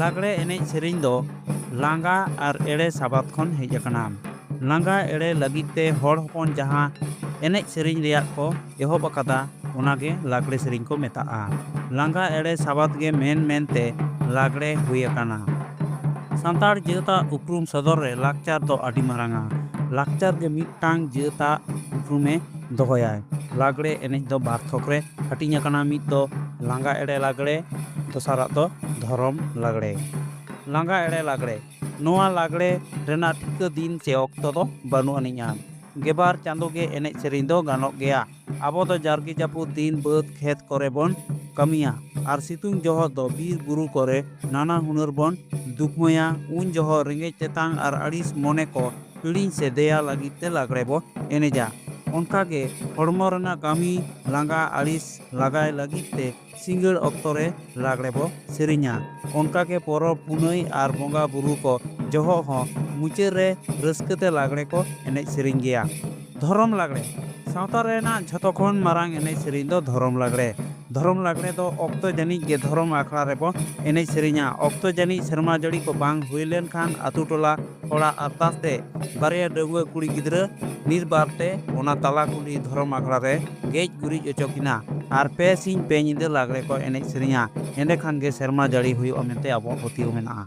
ᱞᱟᱜᱽᱲᱮ ᱮᱱᱮᱡ ᱥᱮᱨᱮᱧ ᱫᱚ ᱞᱟᱸᱜᱟ ᱟᱨ ᱮᱲᱮ ᱥᱟᱵᱟᱫ ᱠᱷᱚᱱ ᱦᱮᱡ ᱟᱠᱟᱱᱟ। ᱞᱟᱸᱜᱟ ᱮᱲᱮ ᱞᱟᱹᱜᱤᱫ te ᱦᱚᱲ ᱦᱚᱯᱚᱱ ᱡᱟᱦᱟᱸ ᱮᱱᱮᱡ ᱥᱮᱨᱮᱧ ᱨᱮᱭᱟᱜ ᱠᱚ ᱮᱦᱚᱵ ᱟᱠᱟᱫᱟ ᱚᱱᱟᱜᱮ ᱞᱟᱜᱽᱲᱮ ᱥᱮᱨᱮᱧ ᱠᱚ ᱢᱮᱛᱟᱜᱼᱟ। ᱞᱟᱸᱜᱟ ᱮᱲᱮ ᱥᱟᱵᱟᱫ ᱜᱮ ᱢᱮᱱᱛᱮ ᱞᱟᱜᱽᱲᱮ ᱦᱩᱭ ᱟᱠᱟᱱᱟ। ᱥᱟᱱᱛᱟᱲ ᱡᱟᱹᱛᱟᱜ ᱩᱯᱨᱩᱢ ᱥᱚᱫᱚᱨ ᱨᱮ ᱞᱟᱠᱪᱟᱨ ᱫᱚ ᱟᱹᱰᱤ ᱢᱟᱨᱟᱝᱟ। ᱞᱟᱠᱪᱟᱨ ᱜᱮ ᱢᱤᱫᱴᱟᱝ ᱡᱟᱹᱛᱟᱜ ᱩᱯᱨᱩᱢᱮ ᱫᱚᱦᱚᱭᱟᱭ। ᱞᱟᱜᱽᱲᱮ ᱮᱱᱮᱡ ᱫᱚ ᱵᱟᱨ ᱛᱷᱚᱠ ᱨᱮ ᱦᱟᱹᱴᱤᱧ ᱟᱠᱟᱱᱟ। ᱢᱤᱫ ᱫᱚ ᱞᱟᱸᱜᱟ ᱮᱲᱮ ᱞᱟᱜᱽᱲᱮ, ᱫᱚᱥᱟᱨᱟᱜ ᱫᱚ ᱫᱷᱚᱨᱚᱢ ᱞᱟᱜᱽᱲᱮ। ᱞᱟᱸᱜᱟ ᱮᱲᱮ ᱞᱟᱜᱽᱲᱮ, ᱱᱚᱣᱟ ᱞᱟᱜᱽᱲᱮ ᱨᱮᱱᱟᱜ ᱴᱷᱤᱠᱟᱹ ᱫᱤᱱ ᱥᱮ ᱚᱠᱛᱚ ᱫᱚ ᱵᱟᱹᱱᱩᱜ ᱟᱹᱱᱤᱡᱼᱟ। ᱜᱮᱵᱟᱨ ᱪᱟᱸᱫᱳ ᱜᱮ ᱮᱱᱮᱡ ᱥᱮᱨᱮᱧ ᱫᱚ ᱜᱟᱱᱚᱜ ᱜᱮᱭᱟ। ᱟᱵᱚ ᱫᱚ ᱡᱟᱨᱜᱮ ᱡᱟᱹᱯᱩᱫ ᱫᱤᱱ ᱵᱟᱹᱫᱽ ᱠᱷᱮᱛ ᱠᱚᱨᱮ ᱵᱚᱱ ᱠᱟᱹᱢᱤᱭᱟ ᱟᱨ ᱥᱤᱛᱩᱝ ᱡᱚᱦᱚᱜ ᱫᱚ ᱵᱤᱨ ᱵᱩᱨᱩ ᱠᱚᱨᱮ ᱱᱟᱱᱟ ᱦᱩᱱᱟᱹᱨ ᱵᱚᱱ ᱫᱩᱠᱢᱟᱹᱭᱟ। ᱩᱱ ᱡᱚᱦᱚᱜ ᱨᱮᱸᱜᱮᱡ ᱛᱮᱛᱟᱝ ᱟᱨ ᱟᱹᱲᱤᱥ ᱢᱚᱱᱮ ko ᱦᱤᱲᱤᱧ ᱥᱮ ᱫᱮᱭᱟ ᱞᱟᱹᱜᱤᱫ te ᱞᱟᱜᱽᱲᱮ ᱵᱚ ᱮᱱᱮᱡᱟ। ᱚᱱᱠᱟᱜᱮ ᱦᱚᱲᱢᱚ ᱨᱮᱱᱟᱜ ᱠᱟᱹᱢᱤ ᱞᱟᱸᱜᱟ ᱟᱹᱲᱤᱥ ᱞᱟᱜᱟᱭ ᱞᱟᱹᱜᱤᱫ te ᱥᱤᱸᱜᱟᱹᱲ ᱚᱠᱛᱚ ᱨᱮ ᱞᱟᱜᱽᱲᱮ ᱵᱚ ᱥᱮᱨᱮᱧᱟ। ᱚᱱᱠᱟᱜᱮ ᱯᱚᱨᱚᱵᱽ ᱯᱩᱱᱟᱹᱭ ᱟᱨ ᱵᱚᱸᱜᱟ ᱵᱩᱨᱩ ᱠᱚ ᱡᱚᱦᱚᱜ ᱦᱚᱸ ᱢᱩᱪᱟᱹᱫ ᱨᱮ ᱨᱟᱹᱥᱠᱟᱹᱛᱮ ᱞᱟᱜᱽᱲᱮ ᱠᱚ ᱮᱱᱮᱡ ᱥᱮᱨᱮᱧ ᱜᱮᱭᱟ। ᱫᱷᱚᱨᱚᱢ ᱞᱟᱜᱽᱲᱮ, ᱥᱟᱶᱛᱟ ᱨᱮᱱᱟᱜ ᱡᱷᱚᱛᱚ ᱠᱷᱚᱱ ᱢᱟᱨᱟᱝ ᱮᱱᱮᱡ ᱥᱮᱨᱮᱧ ᱫᱚ ᱫᱷᱚᱨᱚᱢ ᱞᱟᱜᱽᱲᱮ। ᱫᱷᱚᱨᱚᱢ ᱞᱟᱜᱽᱲᱮ ᱫᱚ ᱚᱠᱛᱚ ᱡᱟᱹᱱᱤᱡ ᱜᱮ ᱫᱷᱚᱨᱚᱢ ᱟᱠᱷᱲᱟ ᱨᱮᱵᱚ ᱮᱱᱮᱡ ᱥᱮᱨᱮᱧᱟ। ᱚᱠᱛᱚ ᱡᱟᱹᱱᱤᱡ ᱥᱮᱨᱢᱟ ᱡᱟᱹᱲᱤ ko bang ᱦᱩᱭ ᱞᱮᱱᱠᱷᱟᱱ ᱟᱛᱳ ᱴᱚᱞᱟ ᱦᱚᱲᱟᱜ ᱟᱨᱫᱟᱥ te ᱵᱟᱨᱭᱟ ᱰᱟᱺᱜᱩᱣᱟᱹ ᱠᱩᱲᱤ ᱜᱤᱫᱽᱨᱟᱹ ᱱᱤᱨᱵᱟᱨ te ᱚᱱᱟ ᱛᱟᱞᱟ ᱠᱩᱞᱦᱤ ᱫᱷᱚᱨᱚᱢ ᱟᱠᱷᱲᱟ ᱨᱮ ᱜᱮᱡ ᱜᱩᱨᱤᱡ ᱚᱪᱚ ᱠᱤᱱᱟ ᱟᱨ ᱯᱮ ᱥᱤᱧ ᱯᱮ ᱧᱤᱫᱟᱹ ᱞᱟᱜᱽᱲᱮ ᱠᱚ ᱮᱱᱮᱡ ᱥᱮᱨᱮᱧᱟ। ᱮᱸᱰᱮᱠᱷᱟᱱ ᱜᱮ ᱥᱮᱨᱢᱟ ᱡᱟᱹᱲᱤ ᱦᱩᱭᱩᱜᱼᱟ ᱢᱮᱱᱛᱮ ᱟᱵᱚᱣᱟᱜ ᱯᱟᱹᱛᱭᱟᱹᱣ ᱢᱮᱱᱟᱜᱼᱟ।